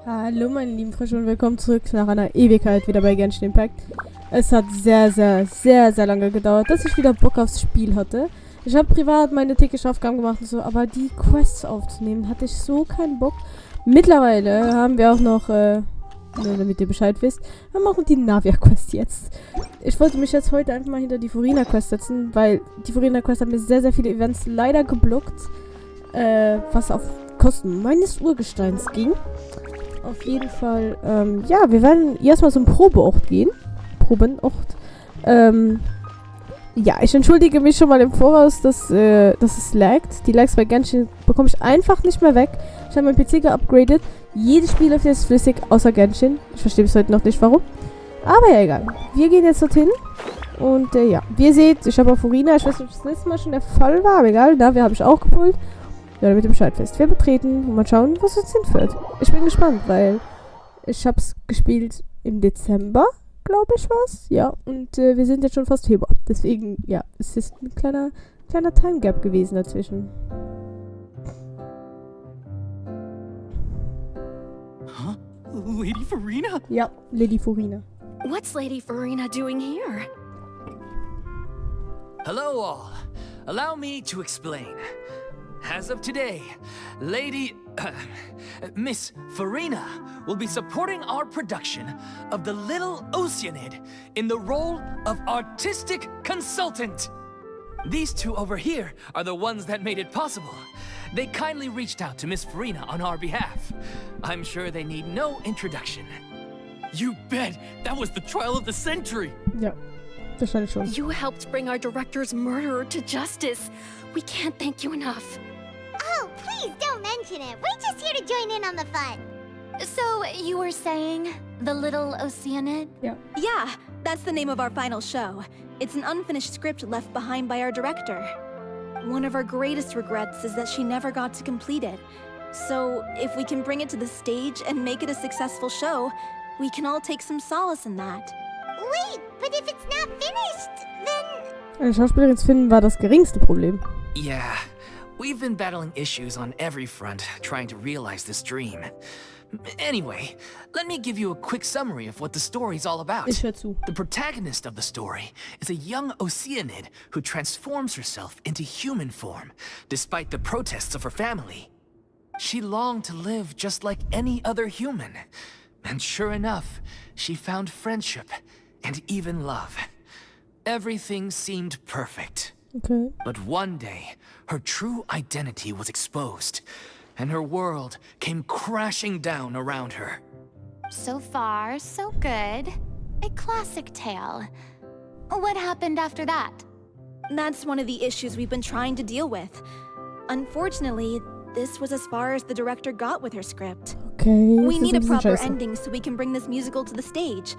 Hallo meine lieben Freunde und willkommen zurück nach einer Ewigkeit wieder bei Genshin Impact. Es hat sehr lange gedauert, dass ich wieder Bock aufs Spiel hatte. Ich habe privat meine täglichen Aufgaben gemacht und so, aber die Quests aufzunehmen, hatte ich so keinen Bock. Mittlerweile haben wir auch noch, damit ihr Bescheid wisst, wir machen die Navia-Quest jetzt. Ich wollte mich jetzt heute einfach mal hinter die Furina-Quest setzen, weil die Furina-Quest hat mir sehr viele Events leider geblockt, was auf Kosten meines Urgesteins ging. Auf jeden Fall, ja, wir werden erstmal zum Probeort gehen. Ja, ich entschuldige mich schon mal im Voraus, dass es laggt. Die Lags bei Genshin bekomme ich einfach nicht mehr weg. Ich habe meinen PC geupgradet. Jedes Spiel läuft jetzt flüssig, außer Genshin. Ich verstehe bis heute noch nicht, warum. Aber ja, egal. Wir gehen jetzt dorthin. Und ja, wie ihr seht, ich habe auf Furina, ich weiß nicht, ob das letzte Mal schon der Fall war, aber egal, da habe ich auch gepult. Ja, damit ihr Bescheid wisst. Wir betreten und mal schauen, was uns hinführt. Ich bin gespannt, weil ich hab's gespielt im Dezember, glaube ich war's. Ja, und wir sind jetzt schon fast Februar. Deswegen, ja, es ist ein kleiner Time Gap gewesen dazwischen. Huh? Lady Furina? Ja, Lady Furina. What's Lady Furina doing here? Hello all. Allow me to explain. As of today, Miss Furina will be supporting our production of The Little Oceanid in the role of artistic consultant. These two over here are the ones that made it possible. They kindly reached out to Miss Furina on our behalf. I'm sure they need no introduction. You bet! That was the trial of the century! Ja, wahrscheinlich schon. You helped bring our director's murderer to justice. We can't thank you enough. Oh, please don't mention it. We're just here to join in on the fun. So, you were saying The Little Oceanid? Ja. Yeah, that's the name of our final show. It's an unfinished script left behind by our director. One of our greatest regrets is that she never got to complete it. So, if we can bring it to the stage and make it a successful show, we can all take some solace in that. Wait, but if it's not finished, then... Eine Schauspielerin zu finden war das geringste Problem. Yeah, we've been battling issues on every front, trying to realize this dream. Anyway, let me give you a quick summary of what the story's all about. Ich hör zu. The protagonist of the story is a young Oceanid who transforms herself into human form, despite the protests of her family. She longed to live just like any other human. And sure enough, she found friendship and even love. Everything seemed perfect. Okay. But one day, her true identity was exposed, and her world came crashing down around her. So far, so good. A classic tale. What happened after that? That's one of the issues we've been trying to deal with. Unfortunately, this was as far as the director got with her script. Okay. We das need a ist ein bisschen proper scheiße. ending so we can bring this musical to the stage.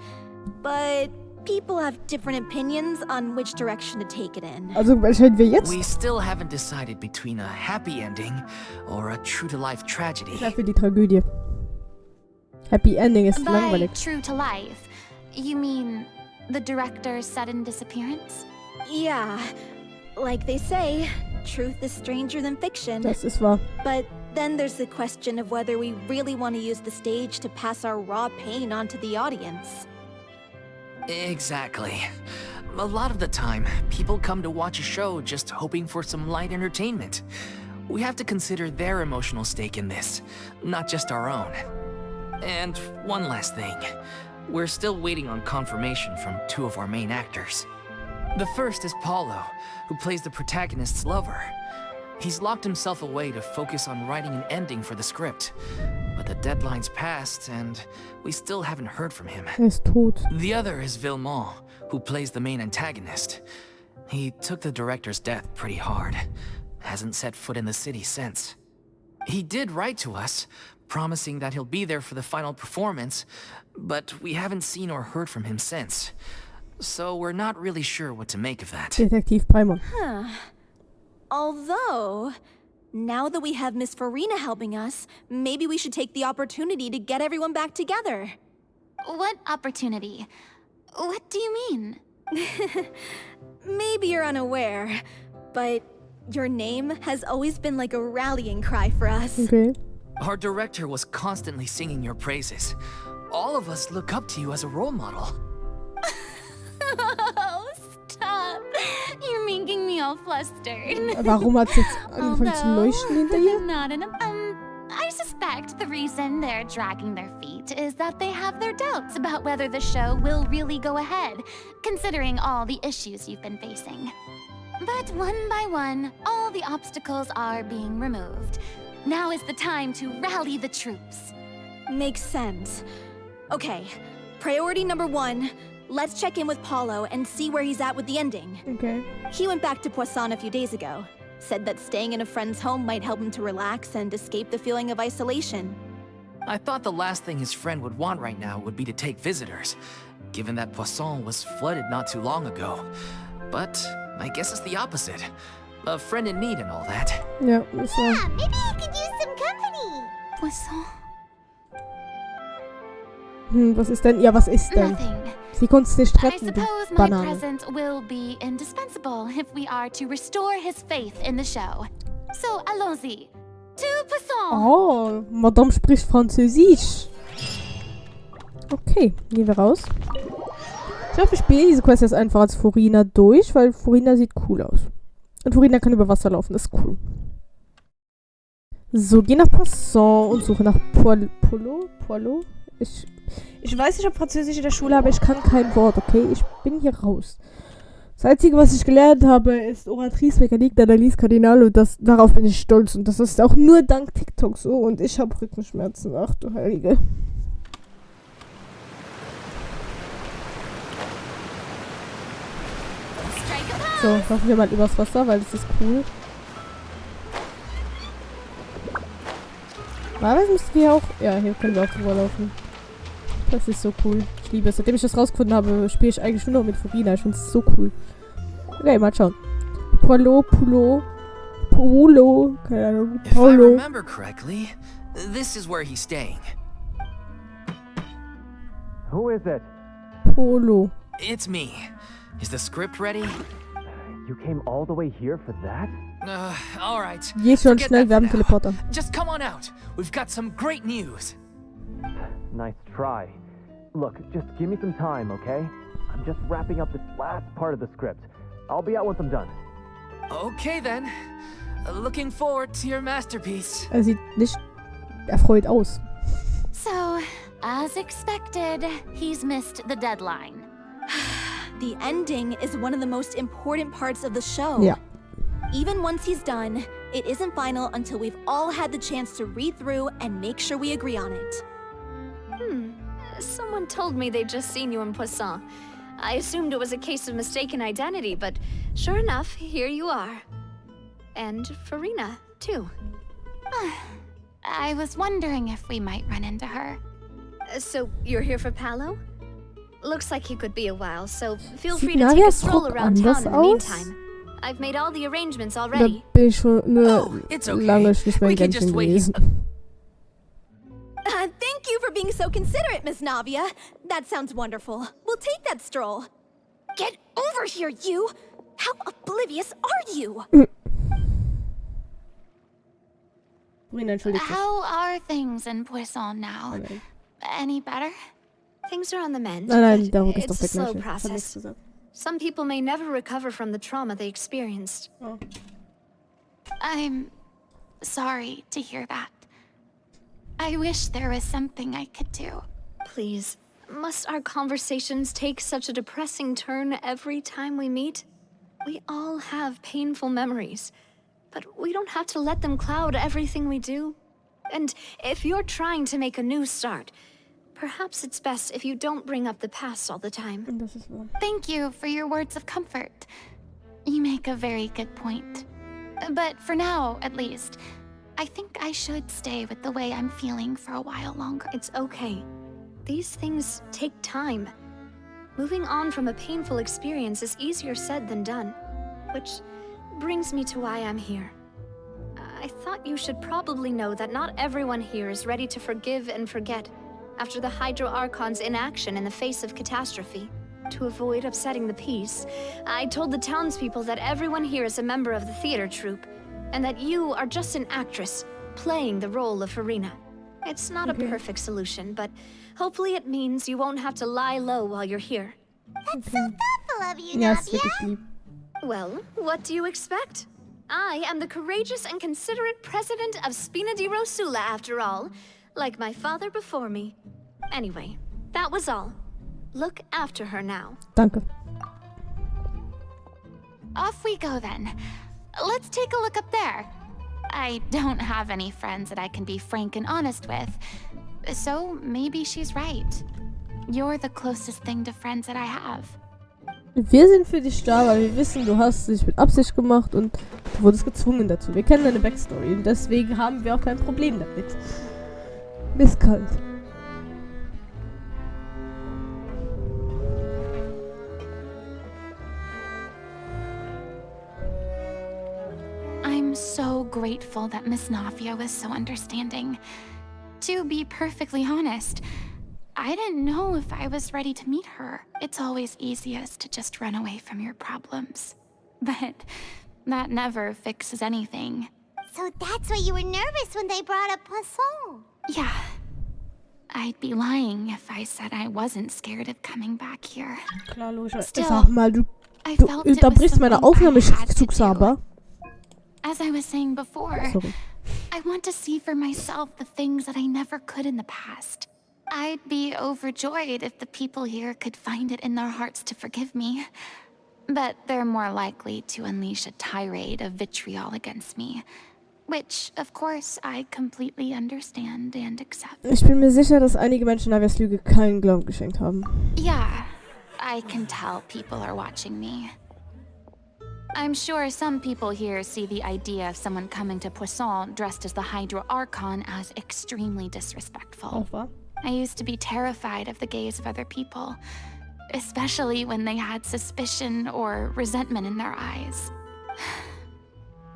But people have different opinions on which direction to take it in. Also entscheiden wir jetzt. We still haven't decided between a happy ending or a true-to-life tragedy. Ja, für die Tragödie. Happy Ending ist By langweilig. true to life, you mean the director's sudden disappearance? Yeah, like they say, truth is stranger than fiction. Das ist wahr. But then there's the question of whether we really want to use the stage to pass our raw pain onto the audience. Exactly. A lot of the time, people come to watch a show just hoping for some light entertainment. We have to consider their emotional stake in this, not just our own. And one last thing. We're still waiting on confirmation from two of our main actors. The first is Paulo, who plays the protagonist's lover. He's locked himself away to focus on writing an ending for the script. But the deadline's passed, and we still haven't heard from him. Ist tot. The other is Villemont, who plays the main antagonist. He took the director's death pretty hard. Hasn't set foot in the city since. He did write to us, promising that he'll be there for the final performance, but we haven't seen or heard from him since. So we're not really sure what to make of that. Detektiv Paimon. Although, now that we have Miss Furina helping us, maybe we should take the opportunity to get everyone back together. What opportunity? What do you mean? Maybe you're unaware, but your name has always been like a rallying cry for us. Okay. Our director was constantly singing your praises. All of us look up to you as a role model. Oh, stop. You're making me all flustered. Warum hat's jetzt angefangen zu leuchten hinter ihr? Not enough. I suspect the reason they're dragging their feet is that they have their doubts about whether the show will really go ahead, considering all the issues you've been facing. But one by one, all the obstacles are being removed. Now is the time to rally the troops. Makes sense. Okay, priority number 1. Let's check in with Paulo and see where he's at with the ending. Okay. He went back to Poisson a few days ago. Said that staying in a friend's home might help him to relax and escape the feeling of isolation. I thought the last thing his friend would want right now would be to take visitors, given that Poisson was flooded not too long ago. But I guess it's the opposite. A friend in need and all that. Ja, ist so. Maybe I could use some company. Poisson. Was ist denn? Ja, was ist denn? Nothing. Sie konnte es nicht I retten, die suppose my Banane. presence will be indispensable if we are to restore his faith in the show. So, allons-y. To Poisson. Oh, Madame spricht Französisch. Okay, gehen wir raus. Ich hoffe, ich spiele diese Quest jetzt einfach als Furina durch, weil Furina sieht cool aus. Und Furina kann über Wasser laufen, das ist cool. So, geh nach Poisson und suche nach Poilo. Ich weiß, ich habe Französisch in der Schule, aber ich kann kein Wort, okay? Ich bin hier raus. Das Einzige, was ich gelernt habe, ist Oratrice, Mechanik, d'Analyse, Kardinal und darauf bin ich stolz. Und das ist auch nur dank TikTok so und ich habe Rückenschmerzen. Ach du Heilige. So, laufen wir mal übers Wasser, weil das ist cool. Aber müssten wir auch... Ja, hier können wir auch drüber laufen. Das ist so cool. Ich liebe es. Seitdem ich das rausgefunden habe, spiele ich eigentlich nur noch mit Furina. Ich finde es so cool. Okay, mal schauen. Paulo. Keine Ahnung. If I Paulo. remember correctly, this is where he's staying. Who is it? Paulo. It's me. Is the script ready? You came all the way here for that? All right. Geh schon Forget schnell, that wir haben for now. Teleporter. Just come on out. We've got some great news. Nice try. Look, just give me some time, okay? I'm just wrapping up this last part of the script. I'll be out once I'm done. Okay then. Looking forward to your masterpiece. Er sieht nicht erfreut aus. So, as expected, he's missed the deadline. The ending is one of the most important parts of the show. Ja. Even once he's done, it isn't final until we've all had the chance to read through and make sure we agree on it. Someone told me they'd just seen you in Poisson. I assumed it was a case of mistaken identity, but sure enough, here you are. And Furina, too. I was wondering if we might run into her. So, you're here for Paulo? Looks like he could be a while, so feel Sieht free to take a Narias stroll Rock around town anders in the aus? meantime. I've made all the arrangements Da already. bin ich schon nur Oh, it's okay. lange nicht mehr We in can Genshin just wait. gewesen. Thank you for being so considerate, Miss Navia. That sounds wonderful. We'll take that stroll. Get over here, you! How oblivious are you? Furina, entschuldigt dich. How are things in Poisson now? Nein, Any better? Things are on the mend. nein, but darum ist doch it's a der slow gleiche. Ich hab nichts process. gesagt. Some people may never recover from the trauma they experienced. Oh. I'm sorry to hear that. I wish there was something I could do. Please, must our conversations take such a depressing turn every time we meet? We all have painful memories, but we don't have to let them cloud everything we do. And if you're trying to make a new start, perhaps it's best if you don't bring up the past all the time. Das ist wahr. Thank you for your words of comfort. You make a very good point. But for now, at least, I think I should stay with the way I'm feeling for a while longer. It's okay. These things take time. Moving on from a painful experience is easier said than done. Which brings me to why I'm here. I thought you should probably know that not everyone here is ready to forgive and forget after the Hydro Archon's inaction in the face of catastrophe. To avoid upsetting the peace, I told the townspeople that everyone here is a member of the theater troupe, and that you are just an actress, playing the role of Furina. It's not a Okay. perfect solution, but hopefully it means you won't have to lie low while you're here. That's so thoughtful of you, Ja, ist Navia. wirklich lieb. Well, what do you expect? I am the courageous and considerate president of Spina di Rosula, after all, like my father before me. Anyway, that was all. Look after her now. Danke. Off we go then. Let's take a look up there. I don't have any friends that I can be frank and honest with, so maybe she's right. You're the closest thing to friends that I have. Wir sind für dich da, weil wir wissen, du hast es mit Absicht gemacht und du wurdest gezwungen dazu. Wir kennen deine Backstory und deswegen haben wir auch kein Problem damit. Mir ist kalt. I'm so grateful that Miss Navia was so understanding. To be perfectly honest, I didn't know if I was ready to meet her. It's always easiest to just run away from your problems. But that never fixes anything. So that's why you were nervous when they brought up Poisson. Yeah. I'd be lying if I said I wasn't scared of coming back here. Klar, logisch. Still, Sag mal, du I felt it was unterbrichst meine something I had to Aufnahmezugs do. aber. As I was saying before, Sorry. I want to see for myself the things that I never could in the past. I'd be overjoyed if the people here could find it in their hearts to forgive me. But they're more likely to unleash a tirade of vitriol against me. Which, of course, I completely understand and accept. Ich bin mir sicher, dass einige Menschen Navias Lüge keinen Glauben geschenkt haben. Yeah, I can tell people are watching me. I'm sure some people here see the idea of someone coming to Poisson dressed as the Hydra Archon as extremely disrespectful. Auch wahr? I used to be terrified of the gaze of other people, especially when they had suspicion or resentment in their eyes.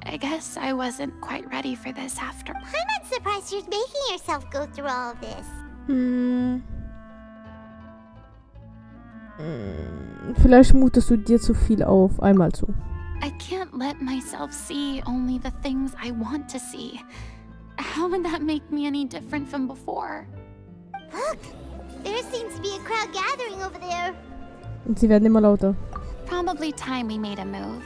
I guess I wasn't quite ready for this after. I'm not surprised you're making yourself go through all of this. Vielleicht mutest du dir zu viel auf einmal zu. I can't let myself see only the things I want to see. How would that make me any different from before? Look, there seems to be a crowd gathering over there. Und sie werden immer lauter. Probably time we made a move.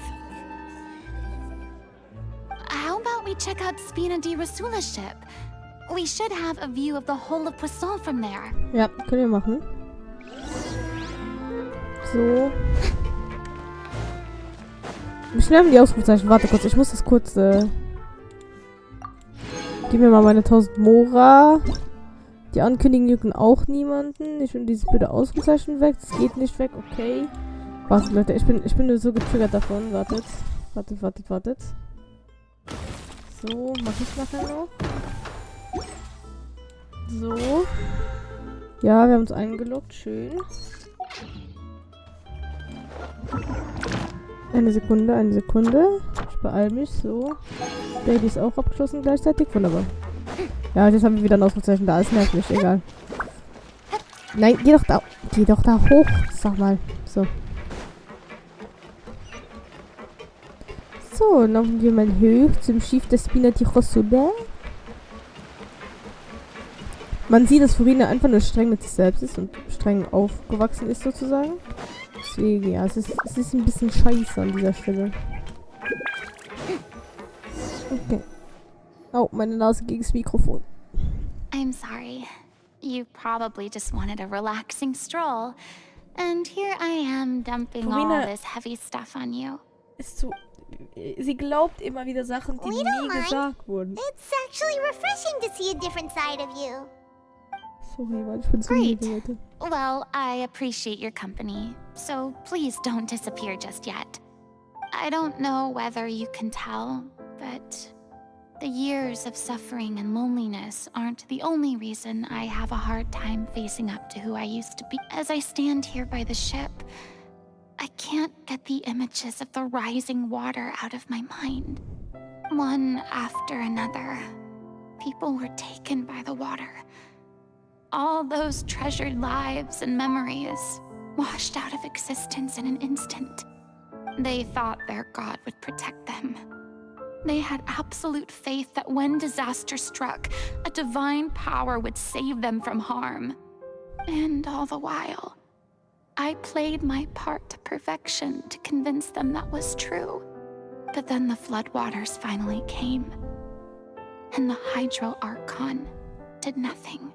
How about we check out Spina di Rosula's ship? We should have a view of the whole of Poisson from there. Ja, können wir machen. So. Wie schnell haben die Ausrufezeichen? Warte kurz, ich muss das kurz, Gib mir mal meine 1000 Mora. Die Ankündigungen jucken auch niemanden. Ich will dieses blöde Ausrufezeichen weg. Das geht nicht weg, okay. Wartet, Leute, ich bin nur so getriggert davon. Wartet. So, mach ich nachher noch. So. Ja, wir haben uns eingeloggt. Schön. Eine Sekunde. Ich beeil mich. So. Daily ist auch abgeschlossen gleichzeitig. Wunderbar. Ja, jetzt haben wir wieder ein Ausrufezeichen da. Es nervt mich. Egal. Nein, geh doch da hoch. Sag mal. So. So, laufen wir mal hoch zum Schiff der Spina di Rosula. Man sieht, dass Furina einfach nur streng mit sich selbst ist und streng aufgewachsen ist sozusagen. Deswegen, ja, es ist ein bisschen scheiße an dieser Stelle. Okay. Oh, meine Nase gegen das Mikrofon. I'm sorry. You probably just wanted a relaxing stroll. And here I am dumping Furina all this heavy stuff on you. Ist so. Sie glaubt immer wieder Sachen, die We don't nie mind. gesagt wurden. It's actually refreshing to see a different side of you. Sorry, weil ich bin so Great. müde, Leute. Well, I appreciate your company, so please don't disappear just yet. I don't know whether you can tell, but the years of suffering and loneliness aren't the only reason I have a hard time facing up to who I used to be. As I stand here by the ship, I can't get the images of the rising water out of my mind. One after another, people were taken by the water. All those treasured lives and memories washed out of existence in an instant. They thought their god would protect them. They had absolute faith that when disaster struck, a divine power would save them from harm. And all the while, I played my part to perfection to convince them that was true. But then the floodwaters finally came, and the Hydro Archon did nothing.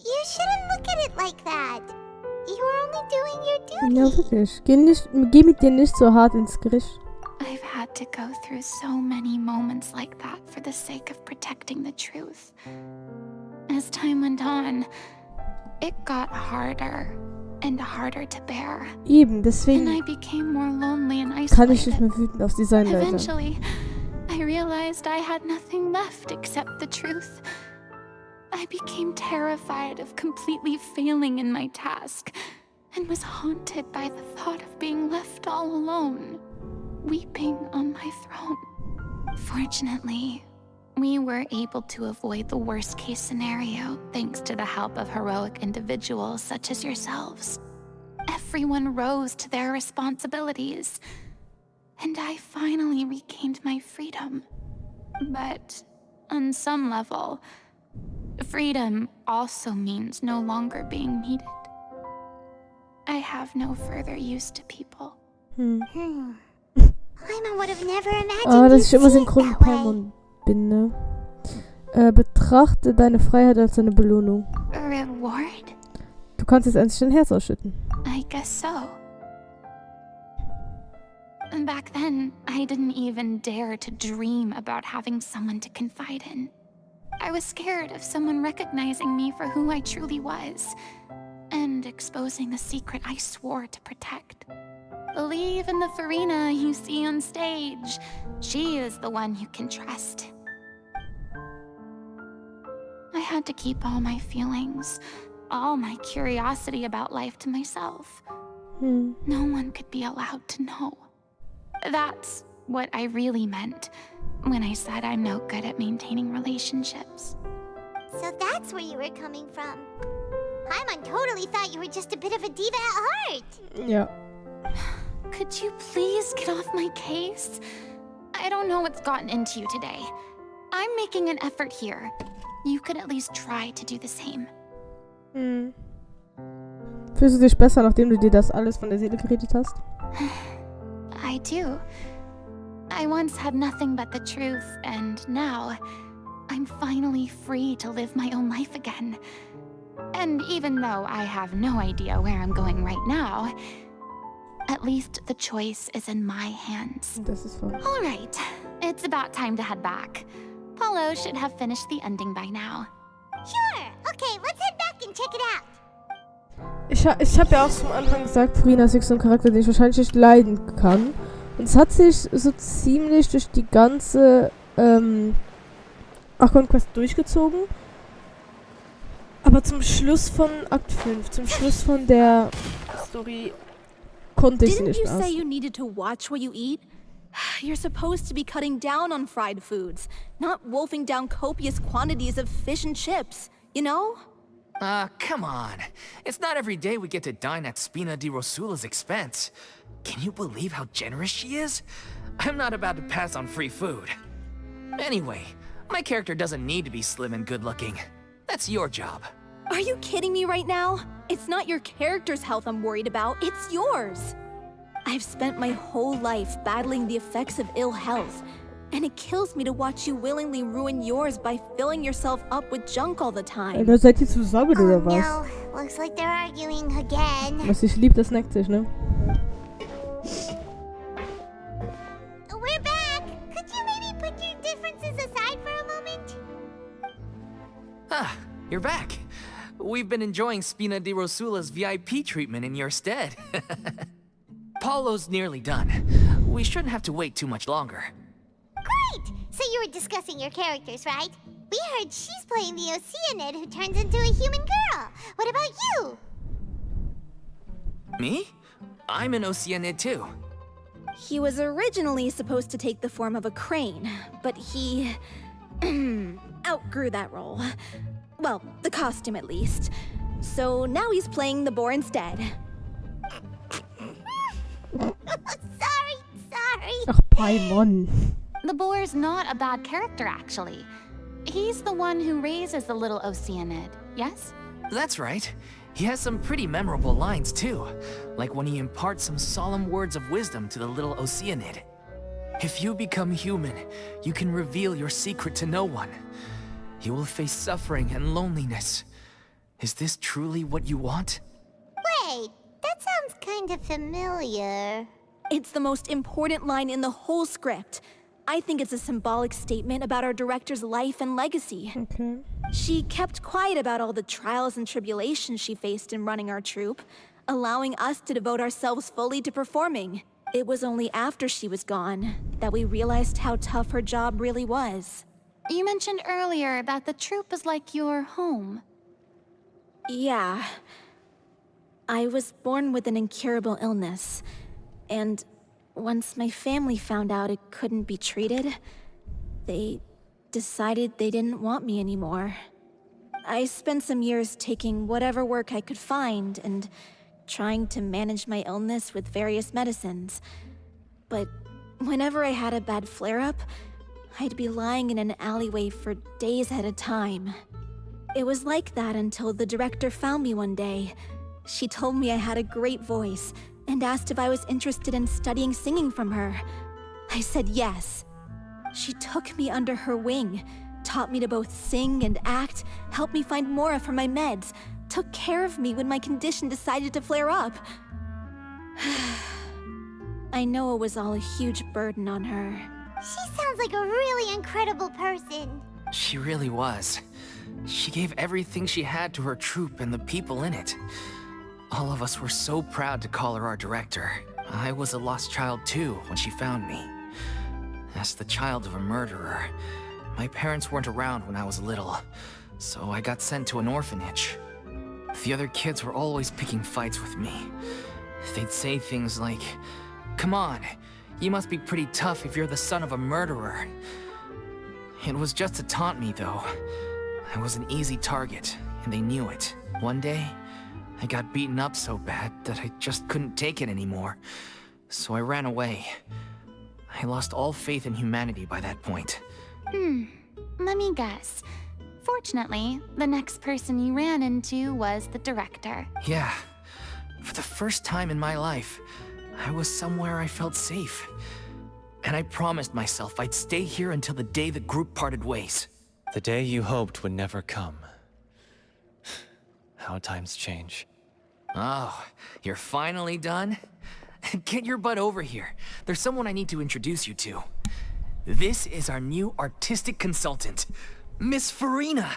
You shouldn't look at it like that. You were only doing your duty. Ja, wirklich. Geh mit dir nicht so hart ins Gericht. I've had to go through so many moments like that for the sake of protecting the truth. As time went on, it got harder and harder to bear. Eben, And deswegen I became more lonely and kann ich nicht isolated. mehr wütend auf sie sein, Leute. Eventually, I realized I had nothing left except the truth. I became terrified of completely failing in my task and was haunted by the thought of being left all alone, weeping on my throne. Fortunately, we were able to avoid the worst-case scenario thanks to the help of heroic individuals such as yourselves. Everyone rose to their responsibilities, and I finally regained my freedom. But on some level, freedom also means no longer being needed. I have no further use to people. Paimon would have never imagined Dass you'd ich immer see it synchron mit that way. Paimon bin, ne? Betrachte deine Freiheit als eine Belohnung. A reward? Du kannst jetzt endlich dein Herz ausschütten. I guess so. And back then, I didn't even dare to dream about having someone to confide in. I was scared of someone recognizing me for who I truly was, and exposing the secret I swore to protect. Believe in the Furina you see on stage. She is the one you can trust. I had to keep all my feelings, all my curiosity about life to myself. No one could be allowed to know. That's what I really meant when I said I'm no good at maintaining relationships. So that's where you were coming from. Paimon totally thought you were just a bit of a diva at heart. Ja. Could you please get off my case? I don't know what's gotten into you today. I'm making an effort here. You could at least try to do the same. Fühlst du dich besser, nachdem du dir das alles von der Seele geredet hast? I do. I once had nothing but the truth, and now I'm finally free to live my own life again. And even though I have no idea where I'm going right now, at least the choice is in my hands. Das ist voll. All right, it's about time to head back. Paulo should have finished the ending by now. Sure. Okay, let's head back and check it out. Ich hab ja auch zum Anfang gesagt, Furina ist wirklich so ein Charakter, den ich wahrscheinlich nicht leiden kann. Und es hat sich so ziemlich durch die ganze Quest durchgezogen. Aber zum Schluss von Akt 5, zum Schluss von der Story, konnte ich sie Didn't nicht you mehr. say you needed to watch what you eat? You're supposed to be cutting down on fried foods, not wolfing down copious quantities of fish and chips, you know? Come on. It's not every day we get to dine at Spina di Rosula's expense. Can you believe how generous she is? I'm not about to pass on free food. Anyway, my character doesn't need to be slim and good-looking. That's your job. Are you kidding me right now? It's not your character's health I'm worried about, it's yours. I've spent my whole life battling the effects of ill health, and it kills me to watch you willingly ruin yours by filling yourself up with junk all the time. Da seid ihr zusammen Oh oder was? no, looks like they're arguing again. Was ich lieb, das neckt sich, ne? We're back. Could you maybe put your differences aside for a moment? Ah, you're back. We've been enjoying Spina di Rosula's VIP treatment in your stead. Paulo's nearly done. We shouldn't have to wait too much longer. Great! So you were discussing your characters, right? We heard she's playing the Oceanid who turns into a human girl. What about you? Me? I'm an Oceanid too. He was originally supposed to take the form of a crane, but he outgrew that role. Well, the costume at least. So now he's playing the boar instead. Sorry. Ach, Paimon. The boar's not a bad character, actually. He's the one who raises the little Oceanid, yes? That's right. He has some pretty memorable lines too, like when he imparts some solemn words of wisdom to the little Oceanid. If you become human, you can reveal your secret to no one. You will face suffering and loneliness. Is this truly what you want? Wait, that sounds kind of familiar. It's the most important line in the whole script. I think it's a symbolic statement about our director's life and legacy. Okay. She kept quiet about all the trials and tribulations she faced in running our troupe, allowing us to devote ourselves fully to performing. It was only after she was gone that we realized how tough her job really was. You mentioned earlier that the troupe is like your home. Yeah. I was born with an incurable illness, and once my family found out it couldn't be treated, they decided they didn't want me anymore. I spent some years taking whatever work I could find and trying to manage my illness with various medicines. But whenever I had a bad flare-up, I'd be lying in an alleyway for days at a time. It was like that until the director found me one day. She told me I had a great voice and asked if I was interested in studying singing from her. I said yes. She took me under her wing, taught me to both sing and act, helped me find Mora for my meds, took care of me when my condition decided to flare up. I know it was all a huge burden on her. She sounds like a really incredible person. She really was. She gave everything she had to her troupe and the people in it. All of us were so proud to call her our director. I was a lost child too when she found me. As the child of a murderer, my parents weren't around when I was little, so I got sent to an orphanage. The other kids were always picking fights with me. They'd say things like, "Come on, you must be pretty tough if you're the son of a murderer." It was just to taunt me though. I was an easy target, and they knew it. One day, I got beaten up so bad that I just couldn't take it anymore, so I ran away. I lost all faith in humanity by that point. Let me guess. Fortunately, the next person you ran into was the director. Yeah. For the first time in my life, I was somewhere I felt safe. And I promised myself I'd stay here until the day the group parted ways. The day you hoped would never come. How times change. Oh, you're finally done? Get your butt over here. There's someone I need to introduce you to. This is our new artistic consultant, Miss Furina.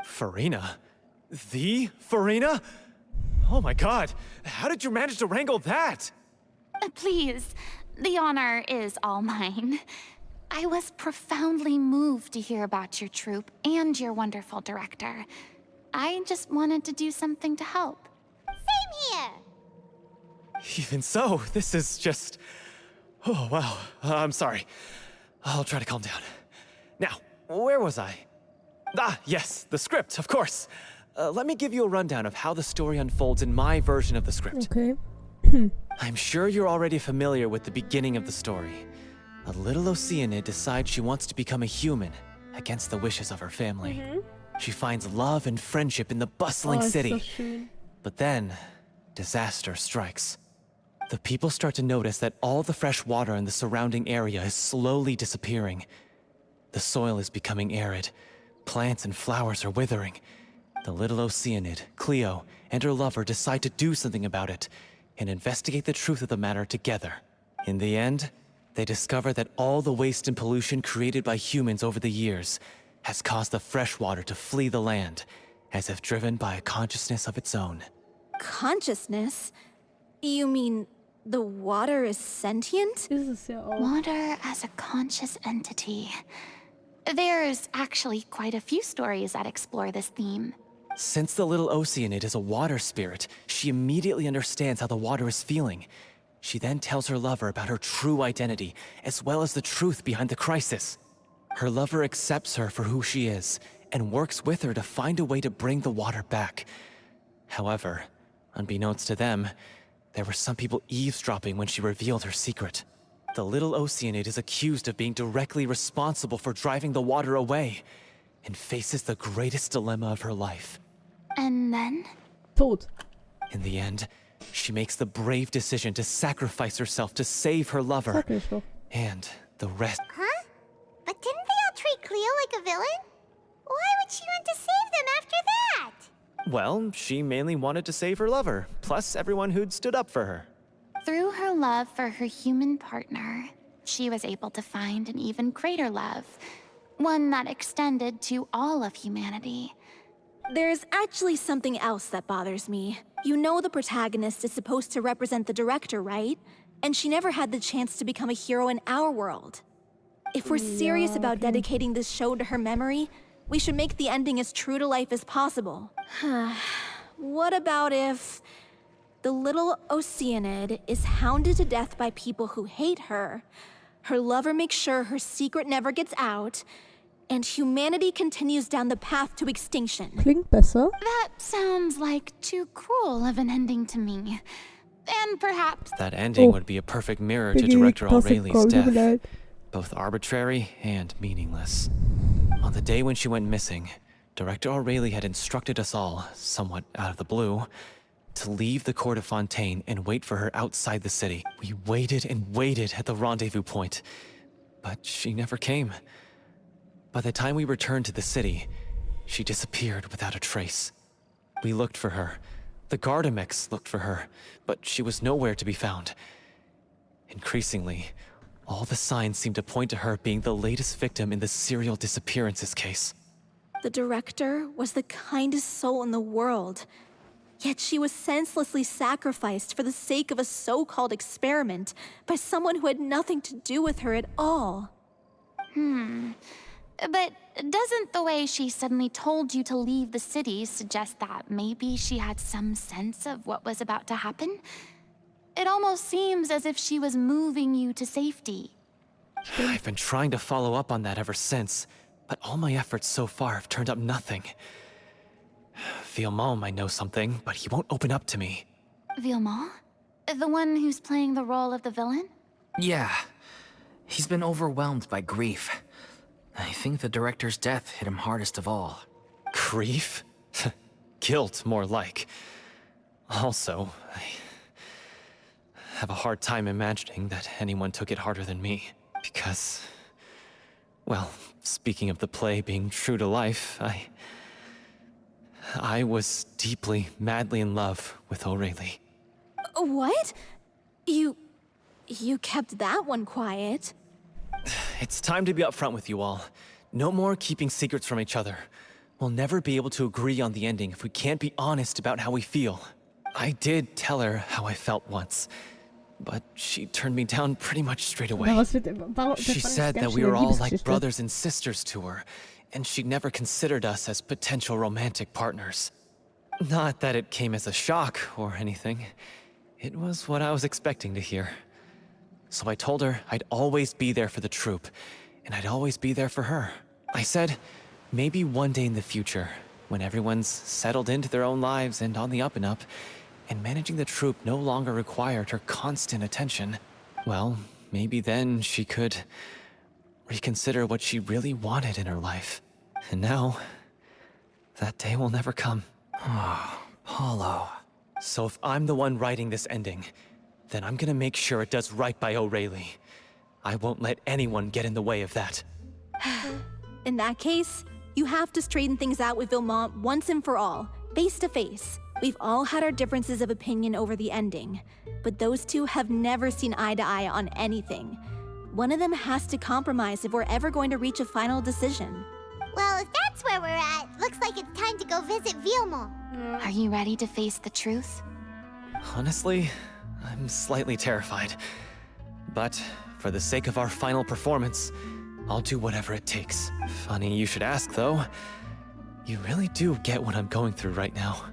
Furina? The Furina? Oh my god, how did you manage to wrangle that? Please, the honor is all mine. I was profoundly moved to hear about your troupe and your wonderful director. I just wanted to do something to help. Same here. Even so, this is just... Oh, wow. I'm sorry. I'll try to calm down. Now, where was I? Ah, yes, the script, of course. Let me give you a rundown of how the story unfolds in my version of the script. Okay. I'm sure you're already familiar with the beginning of the story. A little Oceanid decides she wants to become a human, against the wishes of her family. She finds love and friendship in the bustling city. But then, disaster strikes. The people start to notice that all the fresh water in the surrounding area is slowly disappearing. The soil is becoming arid. Plants and flowers are withering. The little Oceanid, Cleo, and her lover decide to do something about it and investigate the truth of the matter together. In the end, they discover that all the waste and pollution created by humans over the years has caused the fresh water to flee the land, as if driven by a consciousness of its own. Consciousness? You mean the water is sentient? This is ja auch. Water as a conscious entity. There's actually quite a few stories that explore this theme. Since the little Oceanid is a water spirit, she immediately understands how the water is feeling. She then tells her lover about her true identity, as well as the truth behind the crisis. Her lover accepts her for who she is, and works with her to find a way to bring the water back. However, unbeknownst to them, there were some people eavesdropping when she revealed her secret. The little Oceanid is accused of being directly responsible for driving the water away and faces the greatest dilemma of her life. And then? Tot. In the end, she makes the brave decision to sacrifice herself to save her lover. Sacrificial. And the rest. Huh? But didn't they all treat Cleo like a villain? Why would she want to save them after that? Well, she mainly wanted to save her lover, plus everyone who'd stood up for her. Through her love for her human partner, she was able to find an even greater love. One that extended to all of humanity. There's actually something else that bothers me. You know the protagonist is supposed to represent the director, right? And she never had the chance to become a hero in our world. If we're serious about dedicating this show to her memory, we should make the ending as true to life as possible. What about if the little Oceanid is hounded to death by people who hate her, her lover makes sure her secret never gets out, and humanity continues down the path to extinction? Klingt besser. That sounds like too cruel of an ending to me. And perhaps That ending would be a perfect mirror to Director Aureli's death, both arbitrary and meaningless. On the day when she went missing, Director Aureli had instructed us all, somewhat out of the blue, to leave the court of Fontaine and wait for her outside the city. We waited and waited at the rendezvous point, but she never came. By the time we returned to the city, she disappeared without a trace. We looked for her. The Gardamex looked for her, but she was nowhere to be found. Increasingly, all the signs seemed to point to her being the latest victim in the serial disappearances case. The director was the kindest soul in the world. Yet she was senselessly sacrificed for the sake of a so-called experiment by someone who had nothing to do with her at all. But doesn't the way she suddenly told you to leave the city suggest that maybe she had some sense of what was about to happen? It almost seems as if she was moving you to safety. I've been trying to follow up on that ever since, but all my efforts so far have turned up nothing. Villemont might know something, but he won't open up to me. Villemont? The one who's playing the role of the villain? Yeah. He's been overwhelmed by grief. I think the director's death hit him hardest of all. Grief? Guilt, more like. Also, I have a hard time imagining that anyone took it harder than me. Because, well, speaking of the play being true to life, I was deeply, madly in love with Aureli. What? You kept that one quiet. It's time to be upfront with you all. No more keeping secrets from each other. We'll never be able to agree on the ending if we can't be honest about how we feel. I did tell her how I felt once, but she turned me down pretty much straight away. She said that we were all like brothers and sisters to her, and she'd never considered us as potential romantic partners. Not that it came as a shock or anything. It was what I was expecting to hear. So I told her I'd always be there for the troupe, and I'd always be there for her. I said, maybe one day in the future, when everyone's settled into their own lives and on the up and up, and managing the troupe no longer required her constant attention, well, maybe then she could reconsider what she really wanted in her life. And now, that day will never come. Oh, Paulo. So if I'm the one writing this ending, then I'm gonna make sure it does right by Aureli. I won't let anyone get in the way of that. In that case, you have to straighten things out with Villemont once and for all, face to face. We've all had our differences of opinion over the ending, but those two have never seen eye to eye on anything. One of them has to compromise if we're ever going to reach a final decision. Well, if that's where we're at, looks like it's time to go visit Villemont. Are you ready to face the truth? Honestly, I'm slightly terrified. But for the sake of our final performance, I'll do whatever it takes. Funny you should ask, though. You really do get what I'm going through right now.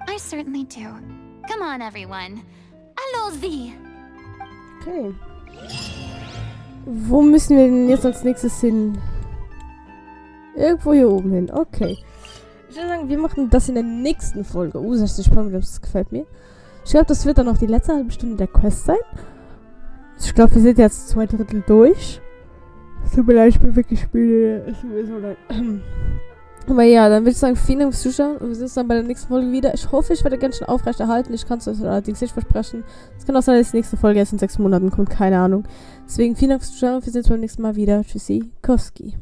I certainly do. Come on, everyone. Allons-y! Okay. Wo müssen wir denn jetzt als nächstes hin? Irgendwo hier oben hin. Okay. Ich würde sagen, wir machen das in der nächsten Folge. 60 Spannend, das gefällt mir. Ich glaube, das wird dann noch die letzte halbe Stunde der Quest sein. Ich glaube, wir sind jetzt 2/3 durch. Es tut mir leid, ich bin wirklich müde. Es tut mir so leid. Aber ja, dann würde ich sagen, vielen Dank fürs Zuschauen und wir sehen uns dann bei der nächsten Folge wieder. Ich hoffe, ich werde ganz schön aufrechterhalten. Ich kann es euch allerdings nicht versprechen. Es kann auch sein, dass die nächste Folge erst in 6 Monaten kommt, keine Ahnung. Deswegen vielen Dank fürs Zuschauen und wir sehen uns beim nächsten Mal wieder. Tschüssi, Kowski.